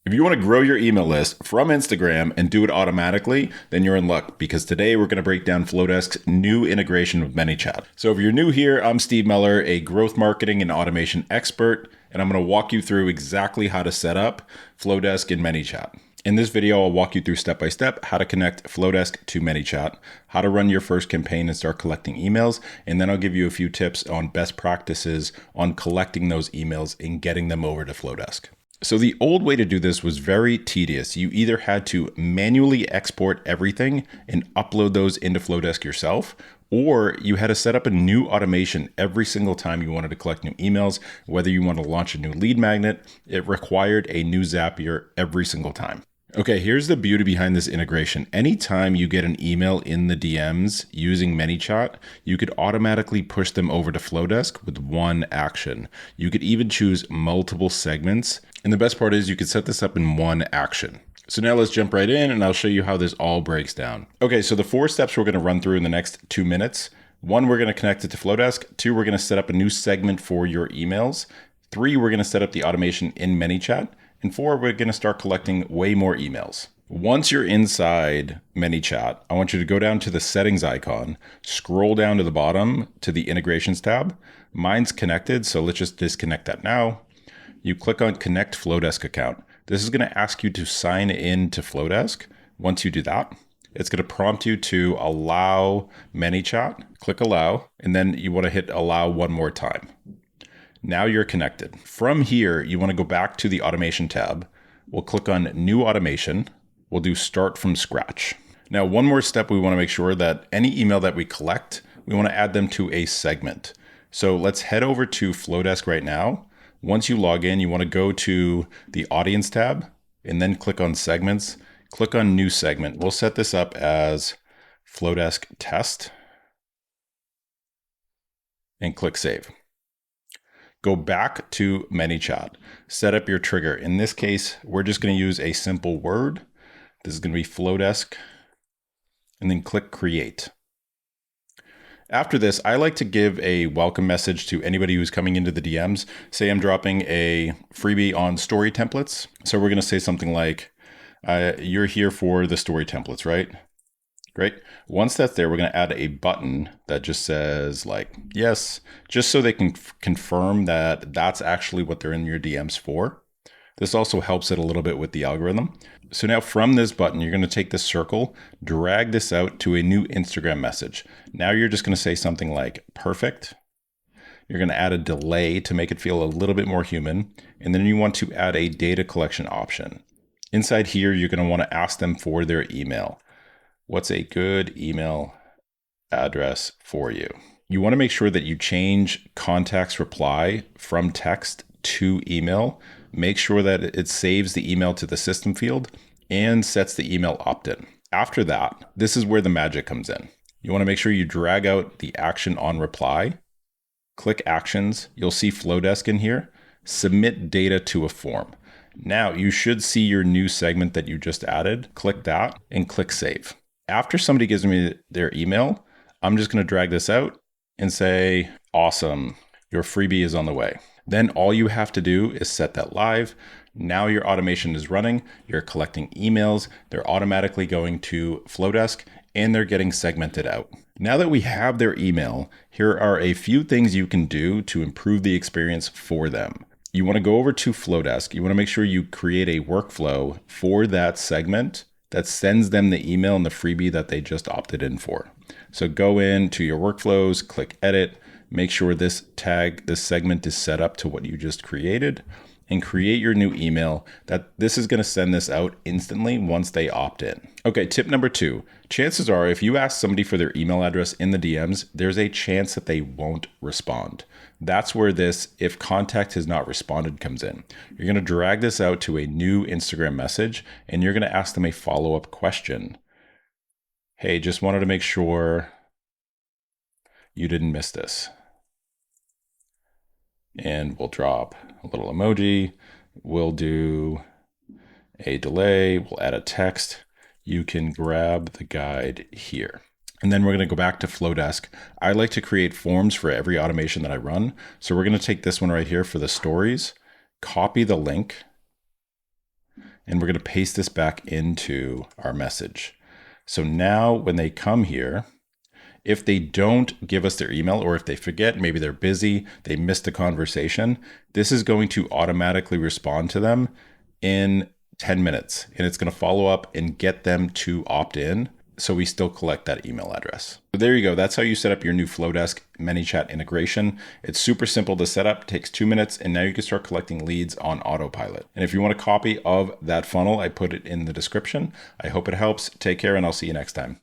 If you want to grow your email list from Instagram and do it automatically, then you're in luck because today we're going to break down Flodesk's new integration with ManyChat. So if you're new here, I'm Steve Meller, a growth marketing and automation expert, and I'm going to walk you through exactly how to set up Flodesk in ManyChat. In this video, I'll walk you through step-by-step how to connect Flodesk to ManyChat, how to run your first campaign and start collecting emails, and then I'll give you a few tips on best practices on collecting those emails and getting them over to Flodesk. So the old way to do this was very tedious. You either had to manually export everything and upload those into Flodesk yourself, or you had to set up a new automation every single time you wanted to collect new emails. Whether you want to launch a new lead magnet, it required a new Zapier every single time. Okay, here's the beauty behind this integration. Anytime you get an email in the DMs using ManyChat, you could automatically push them over to Flodesk with one action. You could even choose multiple segments. And the best part is you could set this up in one action. So now let's jump right in and I'll show you how this all breaks down. Okay, so the 4 steps we're going to run through in the next 2 minutes. 1, we're going to connect it to Flodesk. 2, we're going to set up a new segment for your emails. 3, we're going to set up the automation in ManyChat. And 4, we're going to start collecting way more emails. Once you're inside ManyChat, I want you to go down to the settings icon, scroll down to the bottom to the integrations tab. Mine's connected, so let's just disconnect that now. You click on connect Flodesk account. This is going to ask you to sign in to Flodesk. Once you do that, it's going to prompt you to allow ManyChat. Click allow, and then you want to hit allow one more time. Now you're connected. From here, you want to go back to the automation tab. We'll click on new automation. We'll do start from scratch. Now, one more step, we want to make sure that any email that we collect, we want to add them to a segment. So let's head over to Flodesk right now. Once you log in, you want to go to the audience tab and then click on segments. Click on new segment. We'll set this up as Flodesk test and click save. Go back to ManyChat, set up your trigger. In this case, we're just going to use a simple word. This is going to be Flodesk, and then click create. After this, I like to give a welcome message to anybody who's coming into the DMs. Say I'm dropping a freebie on story templates. So we're going to say something like, you're here for the story templates, right? Great. Once that's there, we're going to add a button that just says like, yes, just so they can confirm that that's actually what they're in your DMs for. This also helps it a little bit with the algorithm. So now from this button, you're going to take this circle, drag this out to a new Instagram message. Now you're just going to say something like perfect. You're going to add a delay to make it feel a little bit more human. And then you want to add a data collection option. Inside here, you're going to want to ask them for their email. What's a good email address for you? You want to make sure that you change contacts reply from text to email. Make sure that it saves the email to the system field and sets the email opt-in. After that, this is where the magic comes in. You want to make sure you drag out the action on reply, click actions. You'll see Flodesk in here, submit data to a form. Now you should see your new segment that you just added. Click that and click save. After somebody gives me their email, I'm just going to drag this out and say, awesome, your freebie is on the way. Then all you have to do is set that live. Now your automation is running. You're collecting emails. They're automatically going to Flodesk and they're getting segmented out. Now that we have their email, here are a few things you can do to improve the experience for them. You want to go over to Flodesk. You want to make sure you create a workflow for that segment that sends them the email and the freebie that they just opted in for. So go into your workflows, click edit, make sure this segment is set up to what you just created, and create your new email that this is going to send this out instantly once they opt in. Okay, tip number 2. Chances are if you ask somebody for their email address in the DMs, there's a chance that they won't respond. That's where this if contact has not responded comes in. You're going to drag this out to a new Instagram message and you're going to ask them a follow-up question. Hey, just wanted to make sure you didn't miss this. And we'll drop a little emoji. We'll do a delay. We'll add a text. You can grab the guide here. And then we're going to go back to Flodesk. I like to create forms for every automation that I run. So we're going to take this one right here for the stories, copy the link, And we're going to paste this back into our message. So now when they come here, if they don't give us their email, or if they forget, maybe they're busy, they missed a conversation, this is going to automatically respond to them in 10 minutes. And it's going to follow up and get them to opt in, so we still collect that email address. So there you go. That's how you set up your new Flodesk ManyChat integration. It's super simple to set up, takes 2 minutes, and now you can start collecting leads on autopilot. And if you want a copy of that funnel, I put it in the description. I hope it helps. Take care, and I'll see you next time.